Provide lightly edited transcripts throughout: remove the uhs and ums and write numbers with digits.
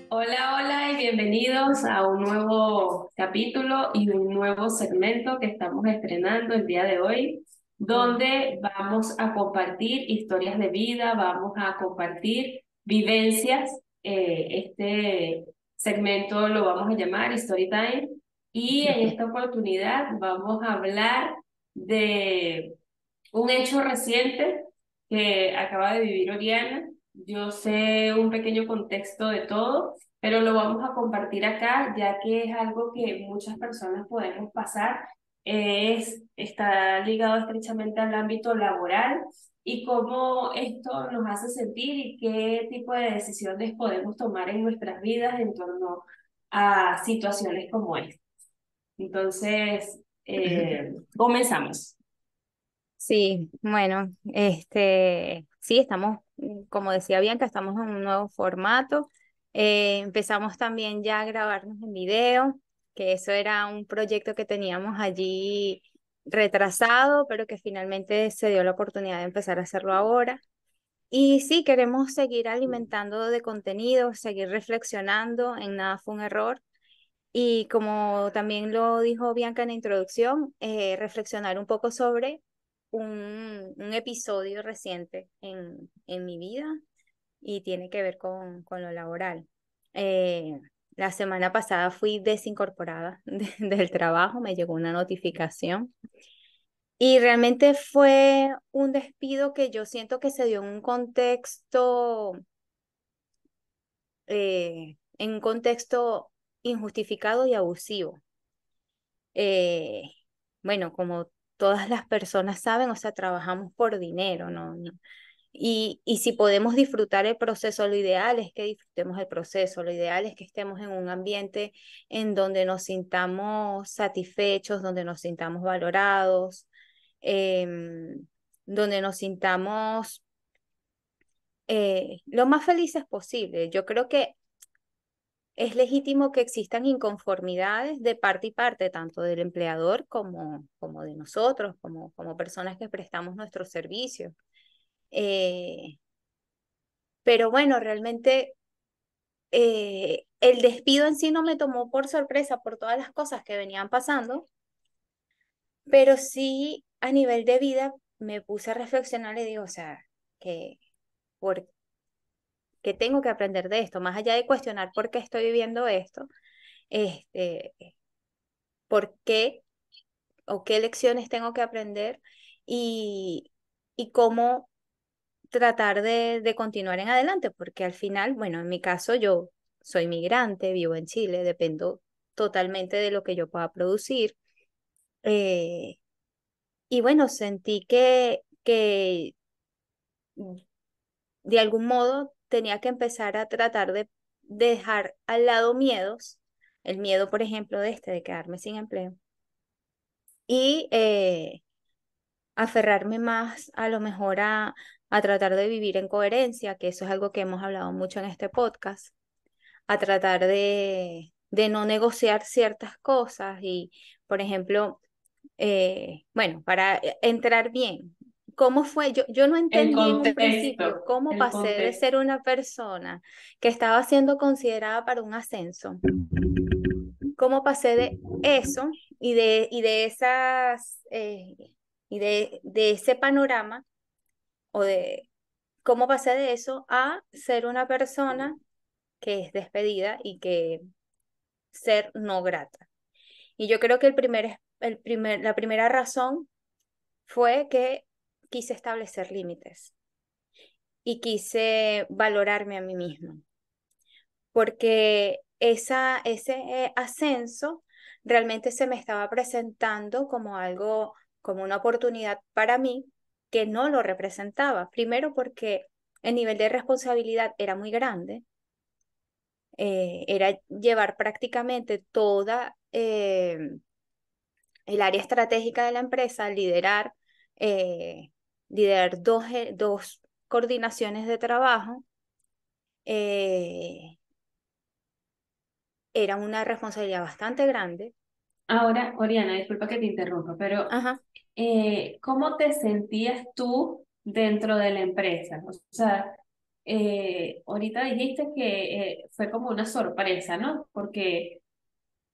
Hola, hola y bienvenidos a un nuevo capítulo y un nuevo segmento que estamos estrenando el día de hoy, donde vamos a compartir historias de vida, vamos a compartir vivencias. Este segmento lo vamos a llamar Story Time y en esta oportunidad vamos a hablar de un hecho reciente que acaba de vivir Oriana. Yo sé un pequeño contexto de todo, pero lo vamos a compartir acá, ya que es algo que muchas personas podemos pasar. Está ligado estrechamente al ámbito laboral y cómo esto nos hace sentir y qué tipo de decisiones podemos tomar en nuestras vidas en torno a situaciones como esta. Entonces, comenzamos. Sí, bueno, sí, estamos, como decía Bianca, estamos en un nuevo formato. Empezamos también ya a grabarnos en video, que eso era un proyecto que teníamos allí retrasado, pero que finalmente se dio la oportunidad de empezar a hacerlo ahora. Y sí, queremos seguir alimentando de contenido, seguir reflexionando, en nada fue un error. Y como también lo dijo Bianca en la introducción, reflexionar un poco sobre un episodio reciente en mi vida y tiene que ver con lo laboral. Eh, la semana pasada fui desincorporada del trabajo, me llegó una notificación y realmente fue un despido que yo siento que se dio en un contexto injustificado y abusivo. eh, bueno, como todas las personas saben, o sea, trabajamos por dinero, ¿no? Y si podemos disfrutar el proceso, lo ideal es que disfrutemos el proceso, lo ideal es que estemos en un ambiente en donde nos sintamos satisfechos, donde nos sintamos valorados, donde nos sintamos lo más felices posible. Yo creo que es legítimo que existan inconformidades de parte y parte, tanto del empleador como de nosotros, como personas que prestamos nuestros servicios. Eh, pero bueno, realmente el despido en sí no me tomó por sorpresa por todas las cosas que venían pasando, pero sí a nivel de vida me puse a reflexionar y digo, o sea, que, ¿por qué tengo que aprender de esto? Más allá de cuestionar por qué estoy viviendo esto, este, ¿por qué o qué lecciones tengo que aprender y, y cómo tratar de continuar en adelante, porque al final, bueno, en mi caso yo soy migrante, vivo en Chile, dependo totalmente de lo que yo pueda producir. eh, y bueno, sentí que de algún modo tenía que empezar a tratar de dejar al lado miedos, el miedo, por ejemplo, de quedarme sin empleo. Y aferrarme más a lo mejor a tratar de vivir en coherencia, que eso es algo que hemos hablado mucho en este podcast, a tratar de no negociar ciertas cosas y, por ejemplo, bueno, para entrar bien, ¿cómo fue? Yo no El entendí en un principio contexto, cómo el pasé de contexto. ser una persona que estaba siendo considerada para un ascenso, cómo pasé de eso y de esas de ese panorama o de cómo pasé de eso a ser una persona que es despedida y que ser no grata. Y yo creo que la primera razón fue que quise establecer límites y quise valorarme a mí misma, porque ese ascenso realmente se me estaba presentando como algo, como una oportunidad para mí que no lo representaba. Primero porque el nivel de responsabilidad era muy grande, era llevar prácticamente toda el área estratégica de la empresa, eh, liderar dos coordinaciones de trabajo. eh, Era una responsabilidad bastante grande. Ahora, Oriana, disculpa que te interrumpa, pero Ajá. ¿cómo te sentías tú dentro de la empresa? O sea, ahorita dijiste que fue como una sorpresa, ¿no? Porque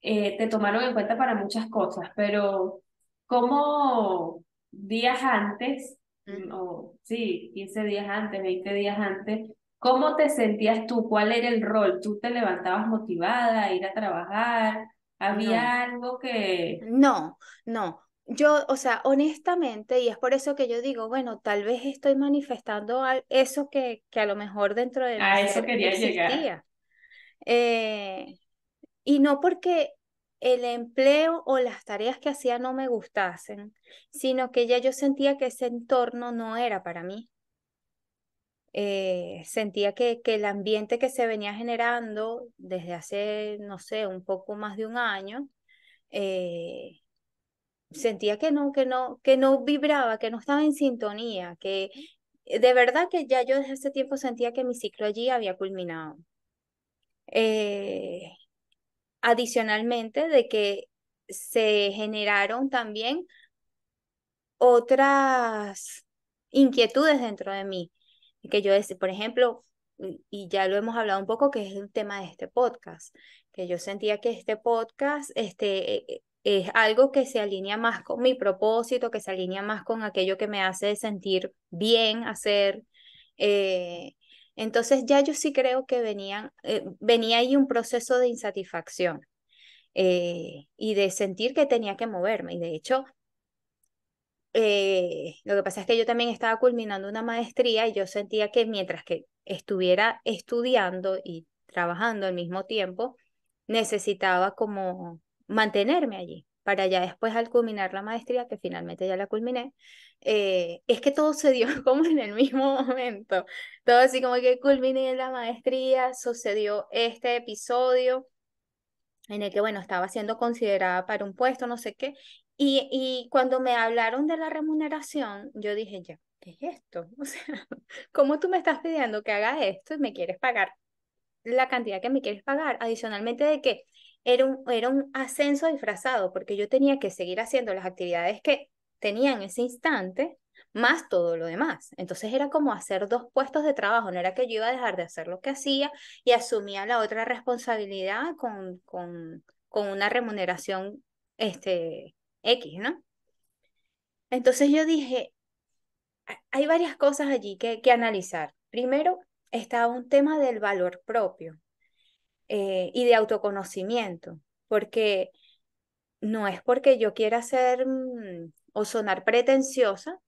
te tomaron en cuenta para muchas cosas, pero ¿cómo días antes, Ujú. o sí, 15 días antes, 20 días antes, cómo te sentías tú? ¿Cuál era el rol? ¿Tú te levantabas motivada a ir a trabajar? No. ¿Había algo que No, no. Yo, o sea, honestamente, y es por eso que yo digo, bueno, tal vez estoy manifestando eso que a lo mejor dentro de mi a eso ser quería llegar? existía. Eh, y no porque el empleo o las tareas que hacía no me gustasen, sino que ya yo sentía que ese entorno no era para mí. Sentía que el ambiente que se venía generando desde hace, no sé, un poco más de un año, eh, sentía que no vibraba, que no estaba en sintonía, que de verdad que ya yo desde ese tiempo sentía que mi ciclo allí había culminado. Eh, Adicionalmente de que se generaron también otras inquietudes dentro de mí, que yo, por ejemplo, y ya lo hemos hablado un poco, que es el tema de este podcast, que yo sentía que este podcast es algo que se alinea más con mi propósito, que se alinea más con aquello que me hace sentir bien hacer. eh, entonces ya yo sí creo que venía ahí un proceso de insatisfacción y de sentir que tenía que moverme. Y de hecho, lo que pasa es que yo también estaba culminando una maestría y yo sentía que mientras que estuviera estudiando y trabajando al mismo tiempo, necesitaba como mantenerme allí para ya después al culminar la maestría, que finalmente ya la culminé, es que todo se dio como en el mismo momento, todo así como que culminé la maestría, sucedió este episodio en el que, bueno, estaba siendo considerada para un puesto, no sé qué. Y cuando me hablaron de la remuneración, yo dije, ya, ¿qué es esto? O sea, ¿cómo tú me estás pidiendo que haga esto y me quieres pagar la cantidad que me quieres pagar? Adicionalmente de que era un ascenso disfrazado, porque yo tenía que seguir haciendo las actividades que tenía en ese instante, más todo lo demás. Entonces era como hacer dos puestos de trabajo, no era que yo iba a dejar de hacer lo que hacía y asumía la otra responsabilidad con una remuneración X, ¿no? Entonces yo dije, hay varias cosas allí que analizar. Primero, está un tema del valor propio y de autoconocimiento, porque no es porque yo quiera ser o sonar pretenciosa,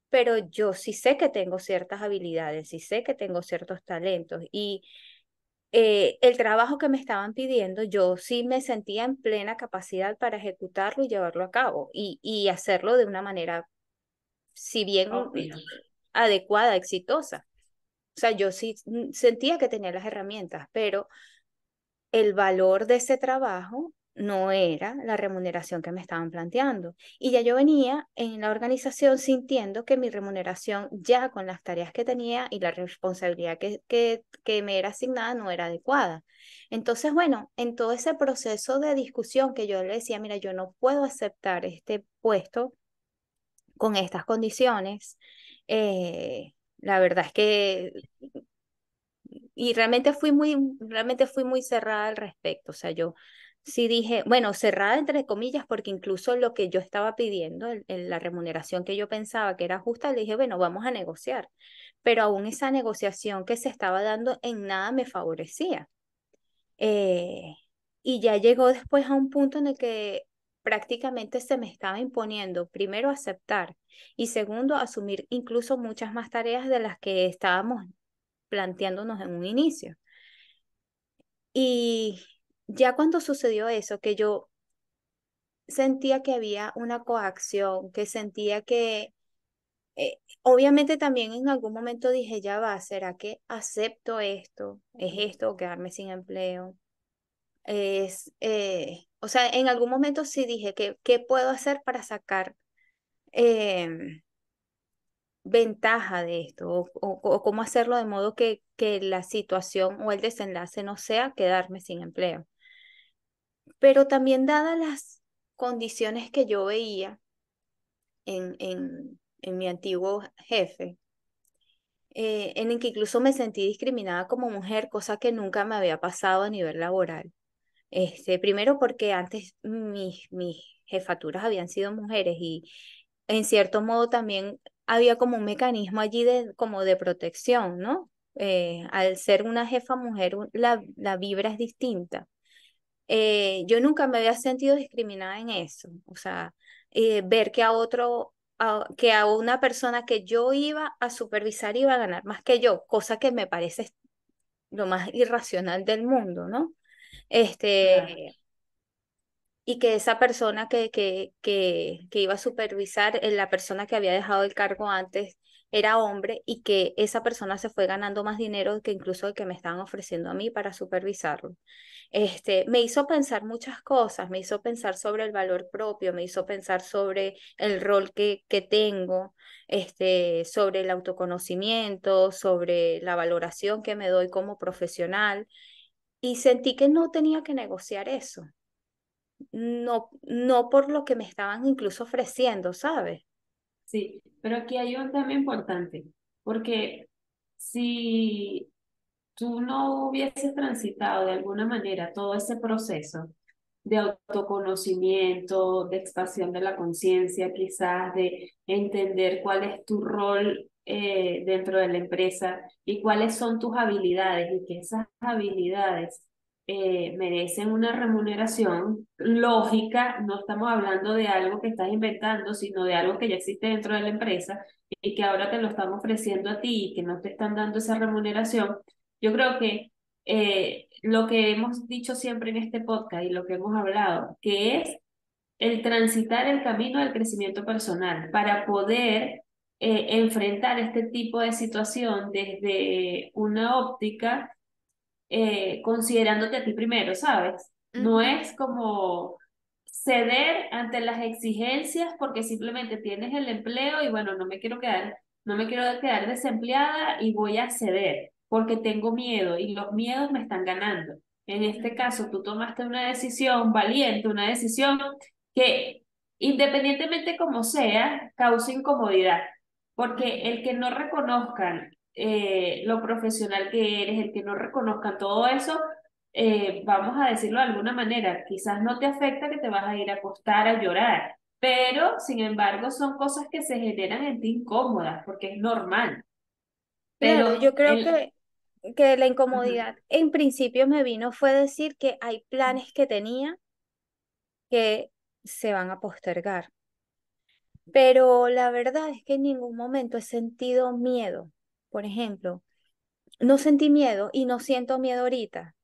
pero yo sí sé que tengo ciertas habilidades, sí sé que tengo ciertos talentos y el trabajo que me estaban pidiendo, yo sí me sentía en plena capacidad para ejecutarlo y llevarlo a cabo y hacerlo de una manera, si bien Óptima. adecuada, exitosa. O sea, yo sí sentía que tenía las herramientas, pero el valor de ese trabajo no era la remuneración que me estaban planteando. Y ya yo venía en la organización sintiendo que mi remuneración ya con las tareas que tenía y la responsabilidad que me era asignada no era adecuada. Entonces, bueno, en todo ese proceso de discusión que yo le decía, mira, yo no puedo aceptar este puesto con estas condiciones. La verdad es que y realmente fui muy cerrada al respecto. O sea, yo sí dije, bueno, cerrada entre comillas, porque incluso lo que yo estaba pidiendo, la remuneración que yo pensaba que era justa, le dije, bueno, vamos a negociar. Pero aún esa negociación que se estaba dando en nada me favorecía. Eh, y ya llegó después a un punto en el que prácticamente se me estaba imponiendo, primero, aceptar y segundo, asumir incluso muchas más tareas de las que estábamos planteándonos en un inicio. Y ya cuando sucedió eso, que yo sentía que había una coacción, que sentía que, obviamente también en algún momento dije, ya va, ¿será que acepto esto? ¿Es esto o quedarme sin empleo? O sea, en algún momento sí dije, ¿qué puedo hacer para sacar ventaja de esto? O cómo hacerlo de modo que la situación o el desenlace no sea quedarme sin empleo. Pero también dadas las condiciones que yo veía en mi antiguo jefe, en el que incluso me sentí discriminada como mujer, cosa que nunca me había pasado a nivel laboral. Primero porque antes mis jefaturas habían sido mujeres y en cierto modo también había como un mecanismo allí como de protección, ¿no? Al ser una jefa mujer, la vibra es distinta. Yo nunca me había sentido discriminada en eso, o sea, ver que que a una persona que yo iba a supervisar iba a ganar más que yo, cosa que me parece lo más irracional del mundo, ¿no? Claro. Este, y que esa persona que iba a supervisar, la persona que había dejado el cargo antes, era hombre y que esa persona se fue ganando más dinero que incluso el que me estaban ofreciendo a mí para supervisarlo. Me hizo pensar muchas cosas, me hizo pensar sobre el valor propio, me hizo pensar sobre el rol que tengo, sobre el autoconocimiento, sobre la valoración que me doy como profesional y sentí que no tenía que negociar eso. No, no por lo que me estaban incluso ofreciendo, ¿sabes? Sí, pero aquí hay un tema importante, porque si tú no hubieses transitado de alguna manera todo ese proceso de autoconocimiento, de expansión de la conciencia, quizás de entender cuál es tu rol dentro de la empresa y cuáles son tus habilidades y que esas habilidades merecen una remuneración lógica, no estamos hablando de algo que estás inventando, sino de algo que ya existe dentro de la empresa y que ahora te lo están ofreciendo a ti y que no te están dando esa remuneración. Yo creo que lo que hemos dicho siempre en este podcast y lo que hemos hablado, que es el transitar el camino del crecimiento personal para poder enfrentar este tipo de situación desde una óptica considerándote a ti primero, ¿sabes? No Ujú. es como ceder ante las exigencias porque simplemente tienes el empleo y bueno, no me quiero quedar desempleada y voy a ceder porque tengo miedo y los miedos me están ganando. En este Ujú. caso, tú tomaste una decisión valiente, una decisión que independientemente como sea, causa incomodidad, porque Ujú. el que no reconozcan lo profesional que eres, el que no reconozcan todo eso, vamos a decirlo de alguna manera, quizás no te afecta que te vas a ir a acostar a llorar, pero sin embargo son cosas que se generan en ti incómodas, porque es normal. Claro, Pero yo creo que la ujú, incomodidad en principio me vino fue decir que hay planes que tenía que se van a postergar, pero la verdad es que en ningún momento he sentido miedo. Por ejemplo, no sentí miedo y no siento miedo ahorita.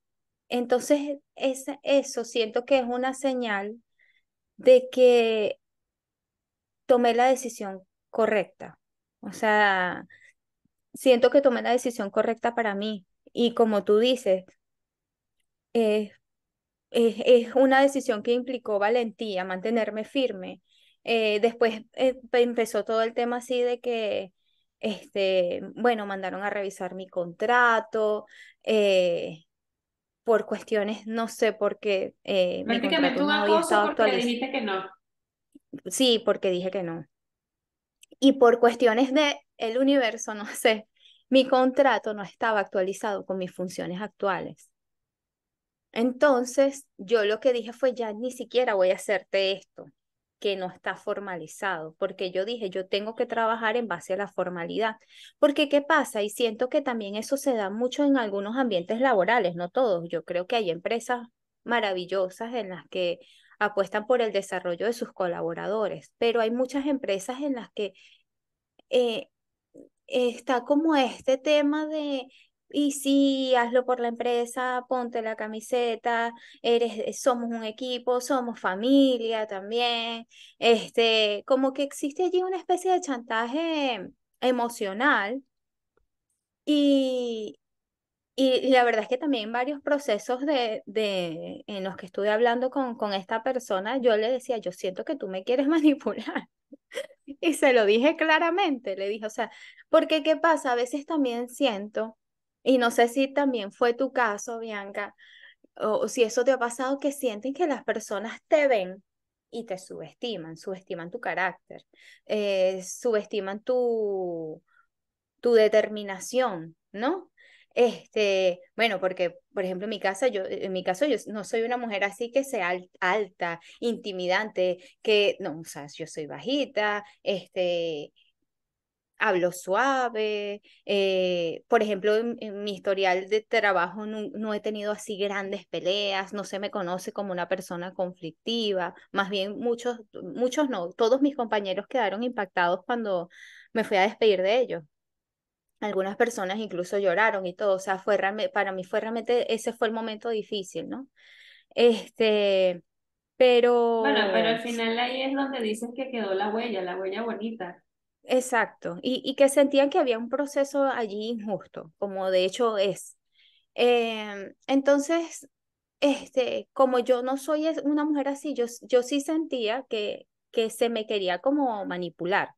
Entonces, eso siento que es una señal de que tomé la decisión correcta. O sea, siento que tomé la decisión correcta para mí. Y como tú dices, eh, es una decisión que implicó valentía, mantenerme firme. Después empezó todo el tema así de que, bueno, mandaron a revisar mi contrato. Por cuestiones, no sé por qué mi prácticamente contrato un no había acoso estado porque actualizado. dijiste que no. Sí, porque dije que no. Y por cuestiones de el universo, no sé, mi contrato no estaba actualizado con mis funciones actuales. Entonces, yo lo que dije fue, ya ni siquiera voy a hacerte esto, que no está formalizado, porque yo dije, yo tengo que trabajar en base a la formalidad. Porque, ¿qué pasa? Y siento que también eso se da mucho en algunos ambientes laborales, no todos. Yo creo que hay empresas maravillosas en las que apuestan por el desarrollo de sus colaboradores, pero hay muchas empresas en las que eh, está como este tema de, y si hazlo por la empresa, ponte la camiseta, somos un equipo, somos familia también, como que existe allí una especie de chantaje emocional y, y la verdad es que también varios procesos en los que estuve hablando con esta persona, yo le decía, yo siento que tú me quieres manipular. Y se lo dije claramente, le dije, o sea, porque ¿qué pasa? A veces también siento, y no sé si también fue tu caso, Bianca, o si eso te ha pasado, que sienten que las personas te ven y te subestiman, subestiman tu carácter, subestiman tu determinación, ¿no? Bueno, porque, por ejemplo, en mi caso, yo no soy una mujer así que sea alta, intimidante, que, no, o sea, yo soy bajita, hablo suave. Por ejemplo, en mi historial de trabajo no he tenido así grandes peleas, no se me conoce como una persona conflictiva, más bien muchos no, todos mis compañeros quedaron impactados cuando me fui a despedir de ellos. Algunas personas incluso lloraron y todo, o sea, para mí fue realmente, ese fue el momento difícil, ¿no? Este, Bueno, pero al pero final ahí es donde dices que quedó la huella bonita. exacto, y que sentían que había un proceso allí injusto, como de hecho es. Entonces, como yo no soy una mujer así, yo sí sentía que se me quería como manipular,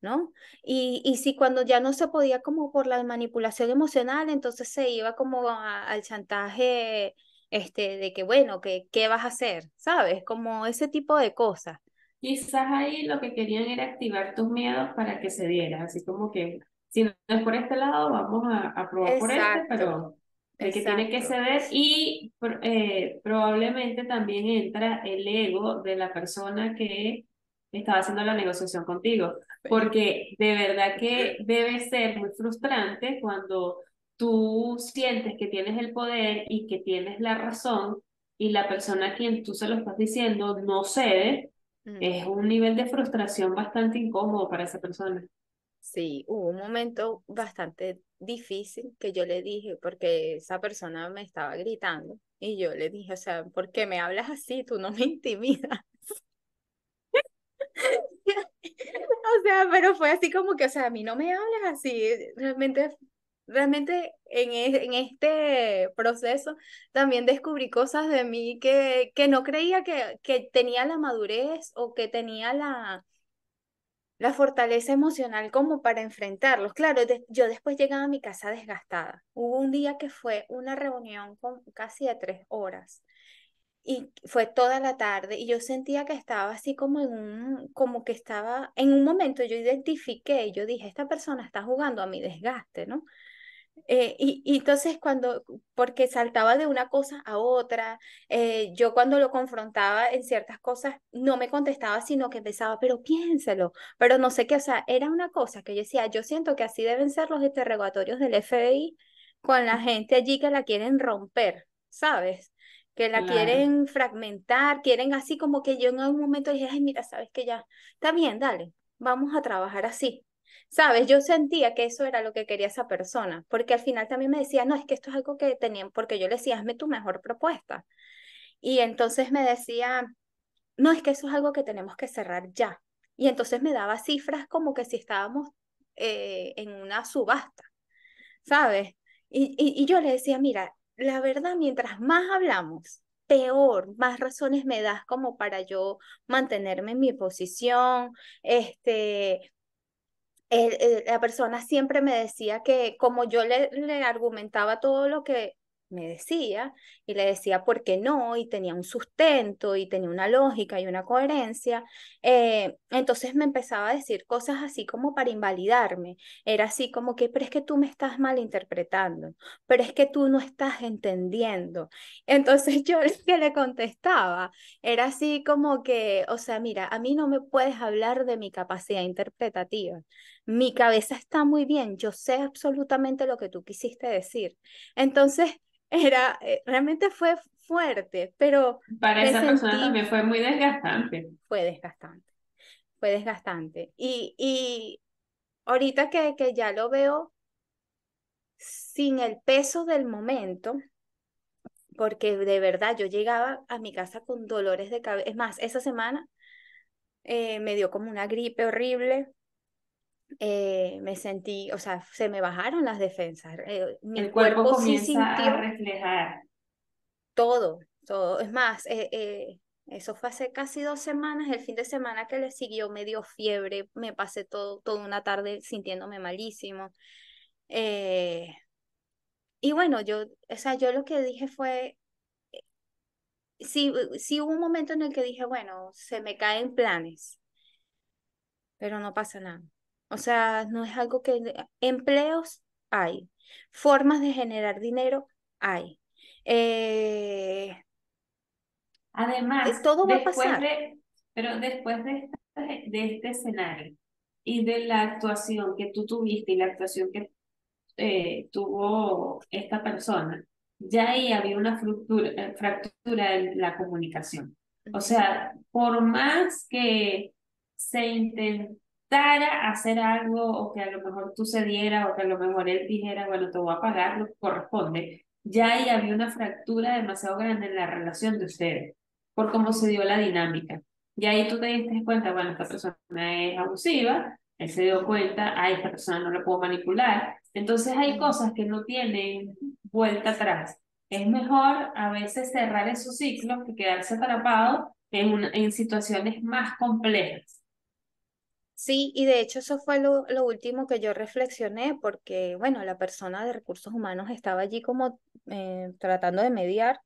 ¿no? Y si cuando ya no se podía como por la manipulación emocional, entonces se iba como al chantaje, de que, bueno, que, ¿qué vas a hacer? ¿Sabes? Como ese tipo de cosas. Quizás ahí lo que querían era activar tus miedos para que se diera, así como que si no es por este lado, vamos a probar por este, Exacto, pero el que tiene que exacto. ceder y probablemente también entra el ego de la persona que estaba haciendo la negociación contigo, porque de verdad que debe ser muy frustrante cuando tú sientes que tienes el poder y que tienes la razón y la persona a quien tú se lo estás diciendo no cede. Es Ujú. un nivel de frustración bastante incómodo para esa persona. Sí, hubo un momento bastante difícil que yo le dije, porque esa persona me estaba gritando, y yo le dije, o sea, ¿por qué me hablas así? Tú no me intimidas. O sea, pero fue así como que, o sea, a mí no me hablas así. Realmente en este proceso también descubrí cosas de mí que no creía que tenía la madurez o que tenía la fortaleza emocional como para enfrentarlos. Claro, yo después llegaba a mi casa desgastada. Hubo un día que fue una reunión con casi de 3 horas y fue toda la tarde y yo sentía que estaba así como que estaba, en un momento yo identifiqué, yo dije, esta persona está jugando a mi desgaste, ¿no? Y entonces porque saltaba de una cosa a otra, yo cuando lo confrontaba en ciertas cosas no me contestaba, sino que empezaba, pero piénselo, pero no sé qué, o sea, era una cosa que yo decía, yo siento que así deben ser los interrogatorios del FBI con la gente allí que la quieren romper, ¿sabes? Que la Claro. quieren fragmentar, quieren así como que yo en algún momento dije, ay, mira, sabes que ya, está bien, dale, vamos a trabajar así. ¿Sabes? Yo sentía que eso era lo que quería esa persona, porque al final también me decía, no, es que esto es algo que tenían, porque yo le decía, hazme tu mejor propuesta. Y entonces me decía, no, es que eso es algo que tenemos que cerrar ya. Y entonces me daba cifras como que si estábamos en una subasta, ¿sabes? Y yo le decía, mira, la verdad, mientras más hablamos, peor, más razones me das como para yo mantenerme en mi posición, la persona siempre me decía que como yo le argumentaba todo lo que me decía y le decía por qué no y tenía un sustento y tenía una lógica y una coherencia, entonces me empezaba a decir cosas así como para invalidarme. Era así como que, pero es que tú me estás malinterpretando, pero es que tú no estás entendiendo. Entonces yo lo que le contestaba era así como que, o sea, mira, a mí no me puedes hablar de mi capacidad interpretativa. Mi cabeza está muy bien, yo sé absolutamente lo que tú quisiste decir. Entonces, realmente fue fuerte, pero Para me esa persona sentí, también fue muy desgastante. fue desgastante, fue desgastante. Y ahorita que ya lo veo sin el peso del momento, porque de verdad yo llegaba a mi casa con dolores de cabeza. Es más, esa semana me dio como una gripe horrible. Me sentí, o sea, se me bajaron las defensas. Mi El cuerpo cuerpo sí comienza a sintió reflejar. todo, todo. Es más, eso fue hace casi 2 semanas. El fin de semana que le siguió me dio fiebre, me pasé toda una tarde sintiéndome malísimo. Eh, y bueno, o sea, yo lo que dije fue, sí, sí hubo un momento en el que dije, bueno, se me caen planes, pero no pasa nada. O sea, no es algo que... Empleos hay, formas de generar dinero hay. Eh, Además, todo va a pasar. pero después de este escenario y de la actuación que tú tuviste y la actuación que tuvo esta persona, ya ahí había una fractura en la comunicación. O Ujú. sea, por más que se intentara hacer algo o que a lo mejor tú cedieras o que a lo mejor él dijera, bueno, te voy a pagar lo que corresponde, ya ahí había una fractura demasiado grande en la relación de ustedes, por cómo se dio la dinámica. Y ahí tú te diste cuenta, bueno, esta persona es abusiva, él se dio cuenta, a esta persona no la puedo manipular. Entonces hay Ujú. cosas que no tienen vuelta atrás. Es mejor a veces cerrar esos ciclos que quedarse atrapado en situaciones más complejas. Sí, y de hecho eso fue lo último que yo reflexioné, porque, bueno, la persona de recursos humanos estaba allí como tratando de mediar,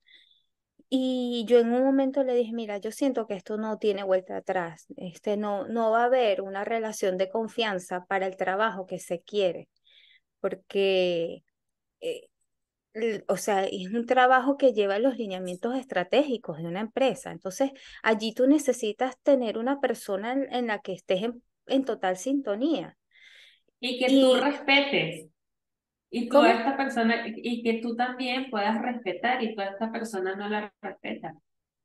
y yo en un momento le dije, mira, yo siento que esto no tiene vuelta atrás, no va a haber una relación de confianza para el trabajo que se quiere, porque, eh, o sea, es un trabajo que lleva los lineamientos estratégicos de una empresa, entonces allí tú necesitas tener una persona en la que estés en total sintonía. Y que tú Y, respetes. Y tú a ¿cómo? esta persona, y que tú también puedas respetar y tú a esta persona no la respetas,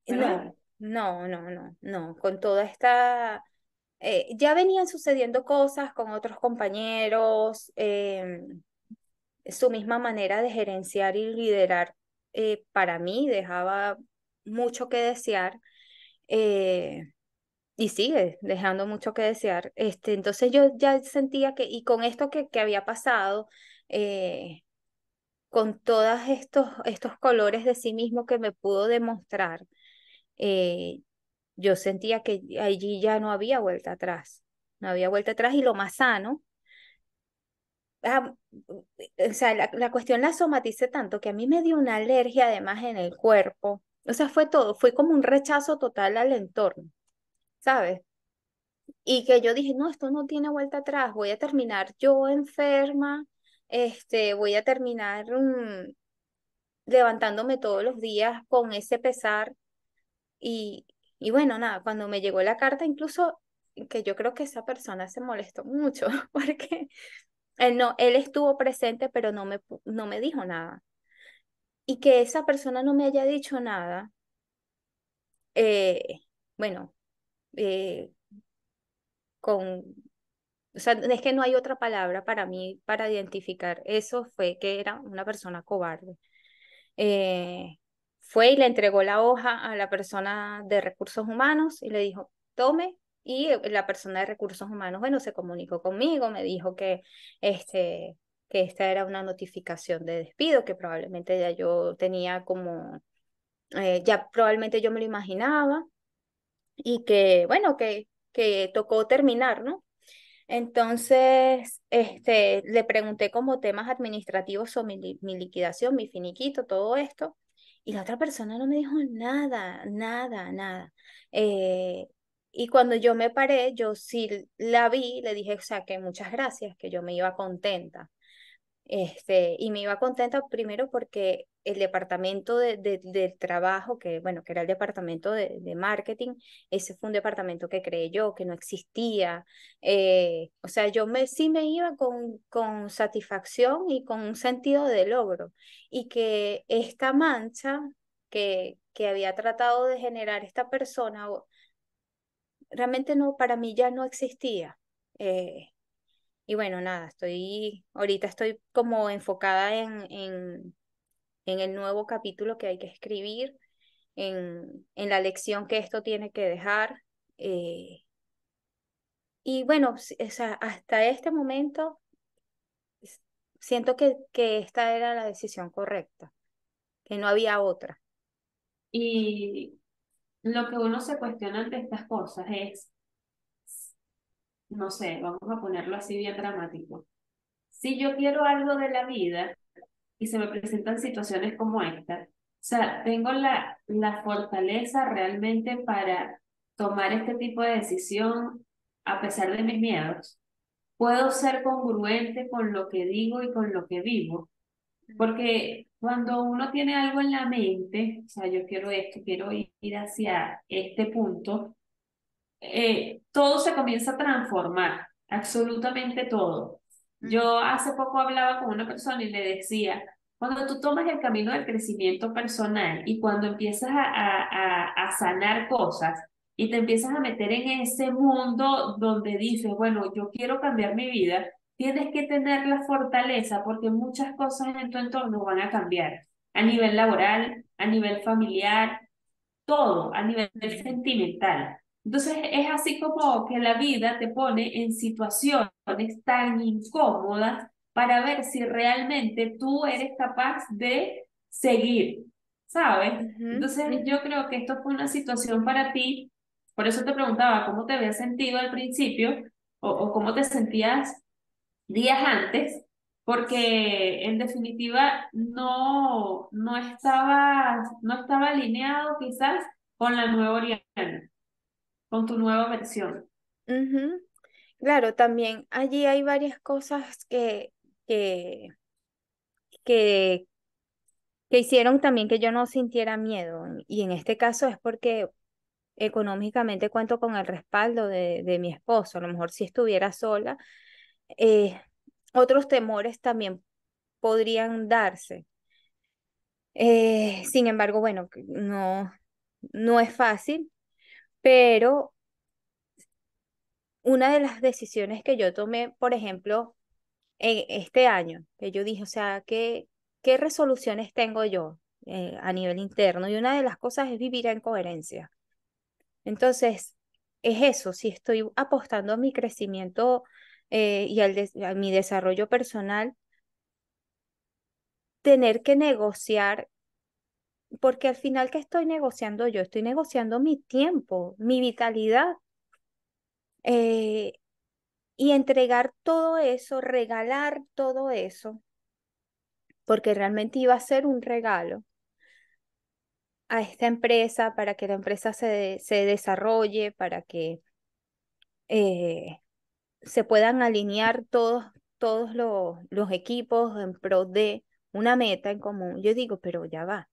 ¿verdad? No. Con toda esta... ya venían sucediendo cosas con otros compañeros, su misma manera de gerenciar y liderar para mí dejaba mucho que desear, eh, y sigue dejando mucho que desear. Entonces yo ya sentía que, y con esto que había pasado, eh, con todos estos colores de sí mismo que me pudo demostrar, eh, yo sentía que allí ya no había vuelta atrás, no había vuelta atrás y lo más sano, o sea, la cuestión la somaticé tanto que a mí me dio una alergia además en el cuerpo, o sea, fue todo, fue como un rechazo total al entorno, ¿sabes? Y que yo dije, no, esto no tiene vuelta atrás, voy a terminar yo enferma, voy a terminar levantándome todos los días con ese pesar. Y, y bueno, nada, cuando me llegó la carta, incluso que yo creo que esa persona se molestó mucho, porque él estuvo presente, pero no me dijo nada. Y que esa persona no me haya dicho nada, eh, bueno, eh, con, o sea, es que no hay otra palabra para mí para identificar eso, fue que era una persona cobarde. eh, Fue y le entregó la hoja a la persona de recursos humanos y le dijo, tome, y la persona de recursos humanos, bueno, se comunicó conmigo, me dijo que esta era una notificación de despido, que probablemente ya yo tenía como, ya probablemente yo me lo imaginaba y que, bueno, que tocó terminar, ¿no? Entonces, le pregunté como temas administrativos sobre mi liquidación, mi finiquito, todo esto, y la otra persona no me dijo nada. Eh, y cuando yo me paré, yo sí la vi, le dije, o sea, que muchas gracias, que yo me iba contenta. Y me iba contenta primero porque el departamento del trabajo, que bueno, que era el departamento de marketing, ese fue un departamento que creé yo, que no existía. O sea, sí me iba con satisfacción y con un sentido de logro. Y que esta mancha que había tratado de generar esta persona, realmente no, para mí ya no existía. Eh, y bueno, nada, ahorita estoy como enfocada en el nuevo capítulo que hay que escribir, en la lección que esto tiene que dejar. eh, y bueno, o sea, hasta este momento s- siento que esta era la decisión correcta, que no había otra. Y lo que uno se cuestiona ante estas cosas es, no sé, vamos a ponerlo así bien dramático. Si yo quiero algo de la vida y se me presentan situaciones como esta, o sea, tengo la fortaleza realmente para tomar este tipo de decisión a pesar de mis miedos. puedo ser congruente con lo que digo y con lo que vivo. Porque cuando uno tiene algo en la mente, o sea, yo quiero esto, quiero ir hacia este punto, todo se comienza a transformar, absolutamente todo. Ujú, Yo hace poco hablaba con una persona y le decía, cuando tú tomas el camino del crecimiento personal y cuando empiezas a sanar cosas y te empiezas a meter en ese mundo donde dices, bueno, yo quiero cambiar mi vida, tienes que tener la fortaleza porque muchas cosas en tu entorno van a cambiar a nivel laboral, a nivel familiar, todo a nivel ujú, sentimental. Entonces es así como que la vida te pone en situaciones tan incómodas para ver si realmente tú eres capaz de seguir, ¿sabes? ujú, Entonces ujú, yo creo que esto fue una situación para ti, por eso te preguntaba cómo te habías sentido al principio o cómo te sentías días antes, porque en definitiva no estaba alineado quizás con la nueva Oriana, con tu nueva versión. ujú. Claro, también allí hay varias cosas que, que, que hicieron también que yo no sintiera miedo. Y en este caso es porque económicamente cuento con el respaldo de mi esposo. A lo mejor si estuviera sola, eh, otros temores también podrían darse. Sin embargo, bueno, no es fácil, pero una de las decisiones que yo tomé, por ejemplo, en este año, que yo dije, o sea, ¿qué resoluciones tengo yo a nivel interno? Y una de las cosas es vivir en coherencia. Entonces, es eso, si estoy apostando a mi crecimiento y a mi desarrollo personal, tener que negociar, porque al final, ¿qué estoy negociando yo? Estoy negociando mi tiempo, mi vitalidad, eh, y entregar todo eso, regalar todo eso, porque realmente iba a ser un regalo a esta empresa para que la empresa se desarrolle, para que eh, se puedan alinear todos los equipos en pro de una meta en común. Yo digo, pero ya va,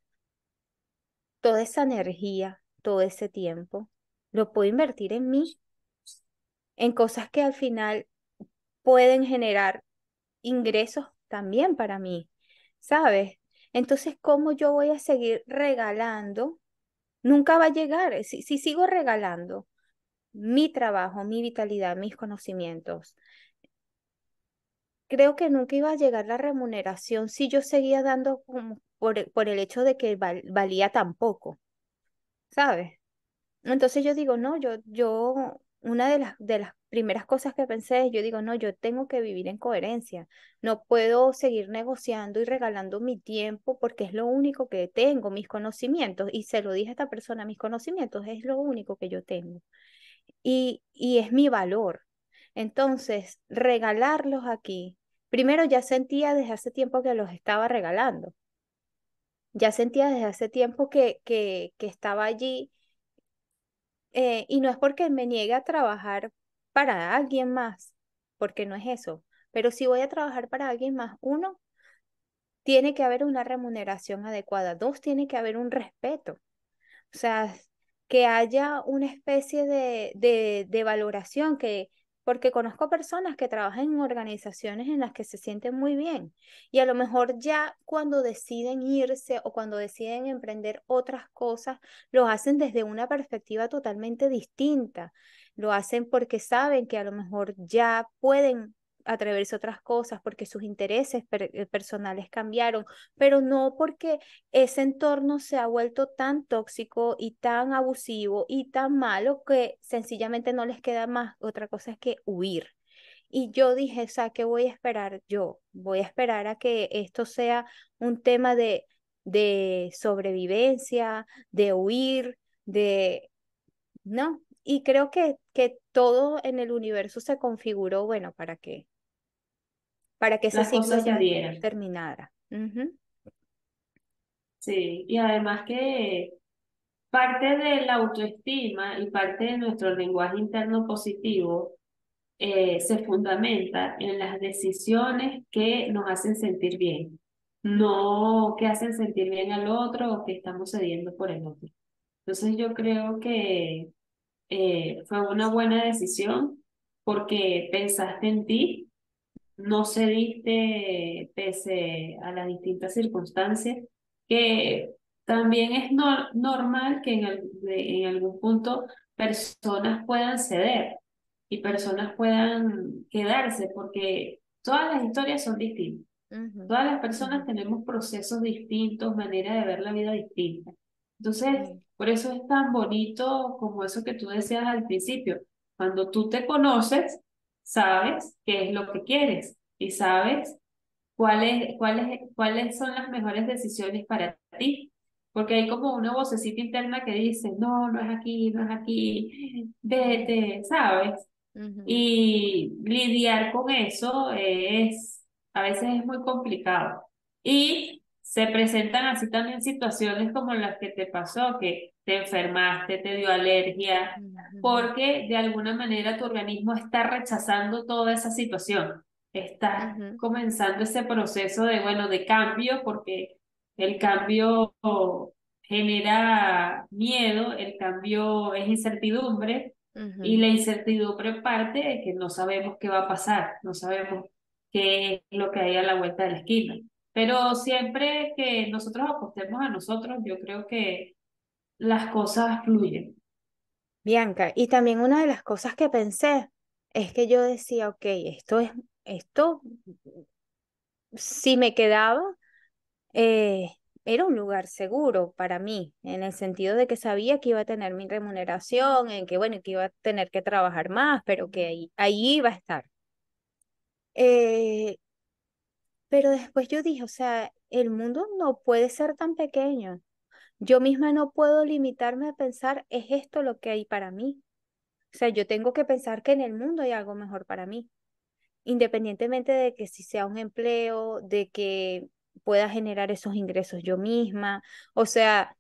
toda esa energía, todo ese tiempo, lo puedo invertir en mí, en cosas que al final pueden generar ingresos también para mí, ¿sabes? Entonces, ¿cómo yo voy a seguir regalando? Nunca va a llegar. Si sigo regalando mi trabajo, mi vitalidad, mis conocimientos, creo que nunca iba a llegar la remuneración si yo seguía dando como por el hecho de que valía tan poco, ¿sabes? Entonces yo digo, no, una de las primeras cosas que pensé es, yo digo, no, yo tengo que vivir en coherencia. No puedo seguir negociando y regalando mi tiempo porque es lo único que tengo, mis conocimientos. Y se lo dije a esta persona, mis conocimientos es lo único que yo tengo. Y es mi valor. Entonces, regalarlos aquí, primero ya sentía desde hace tiempo que los estaba regalando. Ya sentía desde hace tiempo que estaba allí, y no es porque me niegue a trabajar para alguien más, porque no es eso, pero si voy a trabajar para alguien más, uno, tiene que haber una remuneración adecuada, dos, tiene que haber un respeto, o sea, que haya una especie de valoración, porque conozco personas que trabajan en organizaciones en las que se sienten muy bien y a lo mejor ya cuando deciden irse o cuando deciden emprender otras cosas, lo hacen desde una perspectiva totalmente distinta. Lo hacen porque saben que a lo mejor ya pueden atreverse a otras cosas porque sus intereses personales cambiaron, pero no porque ese entorno se ha vuelto tan tóxico y tan abusivo y tan malo que sencillamente no les queda más otra cosa es que huir. Y yo dije, o sea, ¿qué voy a esperar yo? Voy a esperar a que esto sea un tema de sobrevivencia, de huir, de... No. Y creo que todo en el universo se configuró, bueno, para que ese Las ciclo cosas se ya dieran. terminara. Ujú, Sí, y además que parte de la autoestima y parte de nuestro lenguaje interno positivo se fundamenta en las decisiones que nos hacen sentir bien, no que hacen sentir bien al otro o que estamos cediendo por el otro. Entonces yo creo que fue una buena decisión porque pensaste en ti, no cediste pese a las distintas circunstancias, que también es normal que en algún punto personas puedan ceder y personas puedan quedarse, porque todas las historias son distintas. Ujú, Todas las ujú, personas tenemos procesos distintos, manera de ver la vida distinta. Entonces, sí, por eso es tan bonito como eso que tú decías al principio. Cuando tú te conoces, sabes qué es lo que quieres y sabes cuáles son las mejores decisiones para ti. Porque hay como una vocecita interna que dice, no, no es aquí, ujú, vete, ¿sabes? ujú, Y lidiar con eso a veces es muy complicado. Y se presentan así también situaciones como las que te pasó, que te enfermaste, te dio alergia, ujú, porque de alguna manera tu organismo está rechazando toda esa situación. Estás ujú, comenzando ese proceso de, bueno, de cambio, porque el cambio genera miedo, el cambio es incertidumbre y ujú. la incertidumbre parte de que no sabemos qué va a pasar, no sabemos qué es lo que hay a la vuelta de la esquina. Pero siempre que nosotros apostemos a nosotros, yo creo que las cosas fluyen. Bianca, y también una de las cosas que pensé es que yo decía, ok, esto, si me quedaba, eh, era un lugar seguro para mí, en el sentido de que sabía que iba a tener mi remuneración, en que, bueno, que iba a tener que trabajar más, pero que ahí iba a estar. Eh, pero después yo dije, o sea, el mundo no puede ser tan pequeño. Yo misma no puedo limitarme a pensar, ¿es esto lo que hay para mí? O sea, yo tengo que pensar que en el mundo hay algo mejor para mí, independientemente de que si sea un empleo, de que pueda generar esos ingresos yo misma. O sea,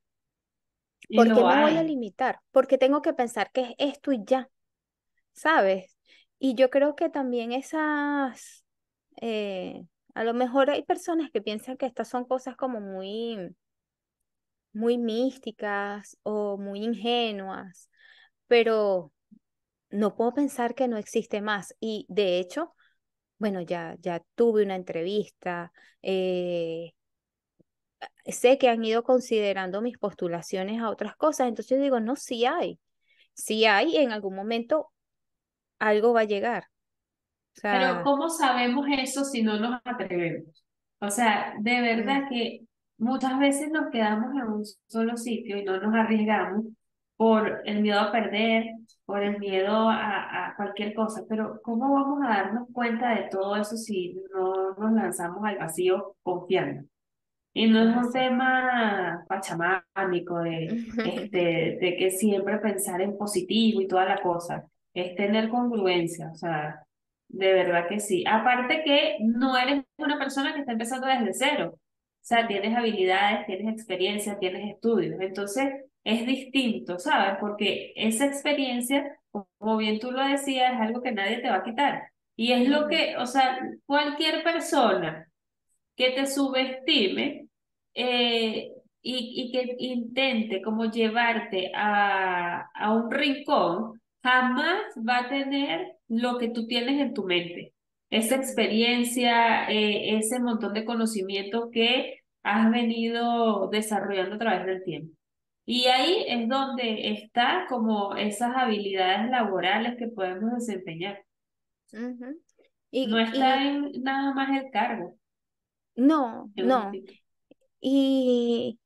Y ¿por qué lo me voy a hay. limitar? Porque tengo que pensar que es esto y ya, ¿sabes? Y yo creo que también eh, a lo mejor hay personas que piensan que estas son cosas como muy místicas o muy ingenuas, pero no puedo pensar que no existe más. Y de hecho, bueno, ya tuve una entrevista, sé que han ido considerando mis postulaciones a otras cosas, entonces yo digo, no, sí hay, en algún momento algo va a llegar. O Pero sea, ¿cómo sabemos eso si no nos atrevemos? O sea, de mm, verdad que muchas veces nos quedamos en un solo sitio y no nos arriesgamos por el miedo a perder, por el ujú, miedo a cualquier cosa. Pero ¿cómo vamos a darnos cuenta de todo eso si no nos lanzamos al vacío confiando? Y no es es un así. tema pachamánico de que siempre pensar en positivo y toda la cosa. Es tener congruencia, o sea, de verdad que sí. Aparte que no eres una persona que está empezando desde cero. O sea, Ujú, tienes habilidades, tienes experiencia, tienes estudios. Entonces, es distinto, ¿sabes? Porque esa experiencia, como bien tú lo decías, es algo que nadie te va a quitar. Y es lo ujú, que, o sea, cualquier persona que te subestime y que intente como llevarte a un rincón, jamás va a tener lo que tú tienes en tu mente. Esa ujú, experiencia, ese montón de conocimiento que has venido desarrollando a través del tiempo. Y ahí es donde está como esas habilidades laborales que podemos desempeñar. ujú. No está Y en nada más el cargo, no, en un no. título. Y,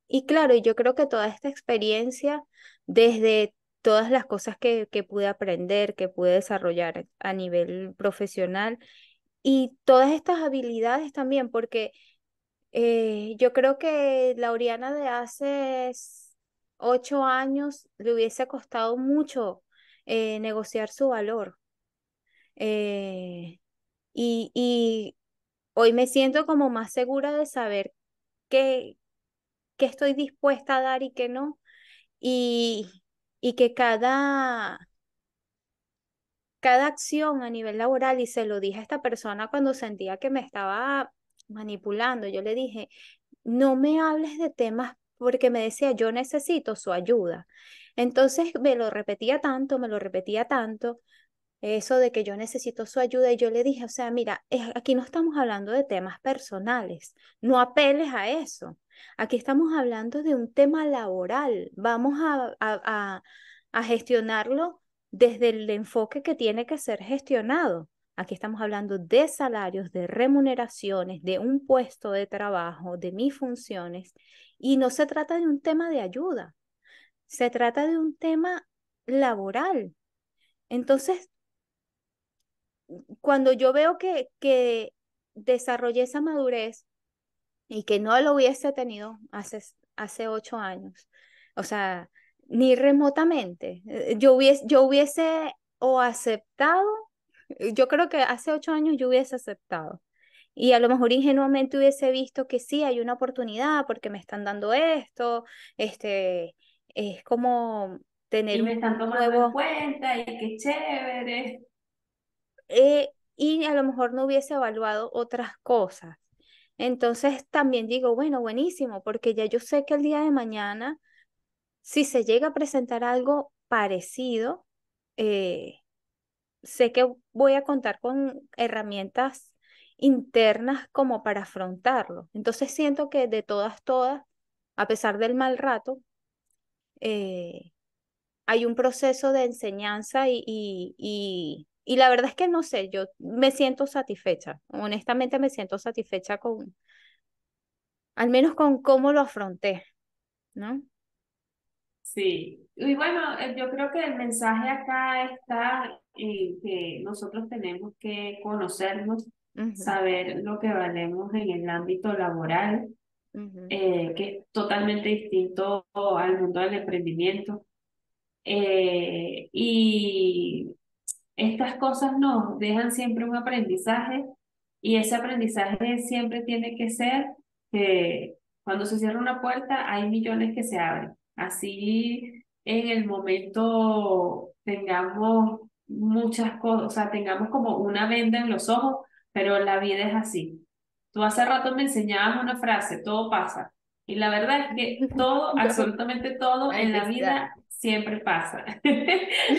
y claro, yo creo que toda esta experiencia, desde todas las cosas que pude aprender, que pude desarrollar a nivel profesional, y todas estas habilidades también, porque yo creo que la Oriana de hace 8 años le hubiese costado mucho negociar su valor. Eh, y hoy me siento como más segura de saber qué, qué estoy dispuesta a dar y qué no. Y, y que cada acción a nivel laboral, y se lo dije a esta persona cuando sentía que me estaba manipulando. Yo le dije, no me hables de temas porque me decía, yo necesito su ayuda. Entonces me lo repetía tanto, me lo repetía tanto, eso de que yo necesito su ayuda, y yo le dije, o sea, mira, aquí no estamos hablando de temas personales, no apeles a eso. Aquí estamos hablando de un tema laboral. Vamos a gestionarlo desde el enfoque que tiene que ser gestionado. Aquí estamos hablando de salarios, de remuneraciones, de un puesto de trabajo, de mis funciones, y no se trata de un tema de ayuda, se trata de un tema laboral. Entonces, cuando yo veo que desarrollé esa madurez y que no lo hubiese tenido hace 8 años, o sea, ni remotamente, yo hubiese o aceptado, yo creo que hace 8 años yo hubiese aceptado. Y a lo mejor ingenuamente hubiese visto que sí, hay una oportunidad porque me están dando esto, este, es como tener Y me un están tomando en nuevo, cuenta y qué chévere. y a lo mejor no hubiese evaluado otras cosas. Entonces también digo, bueno, buenísimo, porque ya yo sé que el día de mañana, si se llega a presentar algo parecido, eh, sé que voy a contar con herramientas internas como para afrontarlo. Entonces siento que de todas, todas, a pesar del mal rato, eh, hay un proceso de enseñanza y la verdad es que no sé, yo me siento satisfecha, honestamente me siento satisfecha con, al menos con cómo lo afronté, ¿no? Sí, y bueno, yo creo que el mensaje acá está en que nosotros tenemos que conocernos, Ujú, saber lo que valemos en el ámbito laboral, ujú, que es totalmente distinto al mundo del emprendimiento. Y estas cosas nos dejan siempre un aprendizaje y ese aprendizaje siempre tiene que ser que cuando se cierra una puerta hay millones que se abren. Así en el momento tengamos muchas cosas, o sea, tengamos como una venda en los ojos, pero la vida es así. Tú hace rato me enseñabas una frase, todo pasa. Y la verdad es que todo, absolutamente todo en Aquí la está. vida siempre pasa.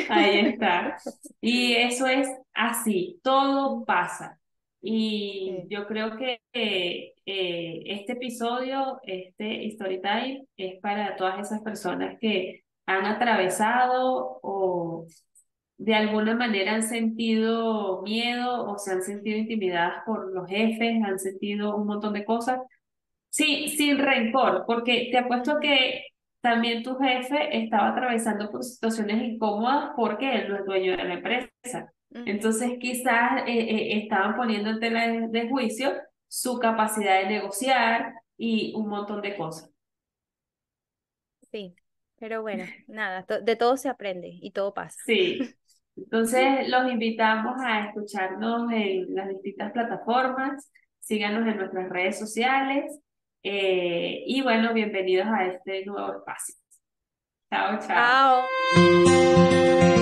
Ahí está. Y eso es así, todo pasa. Y Sí. yo creo que este episodio, este Story Time, es para todas esas personas que han atravesado o de alguna manera han sentido miedo o se han sentido intimidadas por los jefes, han sentido un montón de cosas. Sí, sin rencor, porque te apuesto Ujú, que también tu jefe estaba atravesando por situaciones incómodas porque él no es dueño de la empresa. ujú. Entonces quizás estaban poniendo en tela de juicio su capacidad de negociar y un montón de cosas. Sí, pero bueno, nada, de todo se aprende y todo pasa. Sí. Entonces los invitamos a escucharnos en las distintas plataformas, síganos en nuestras redes sociales y bueno, bienvenidos a este nuevo espacio. Chao, chao. Chao.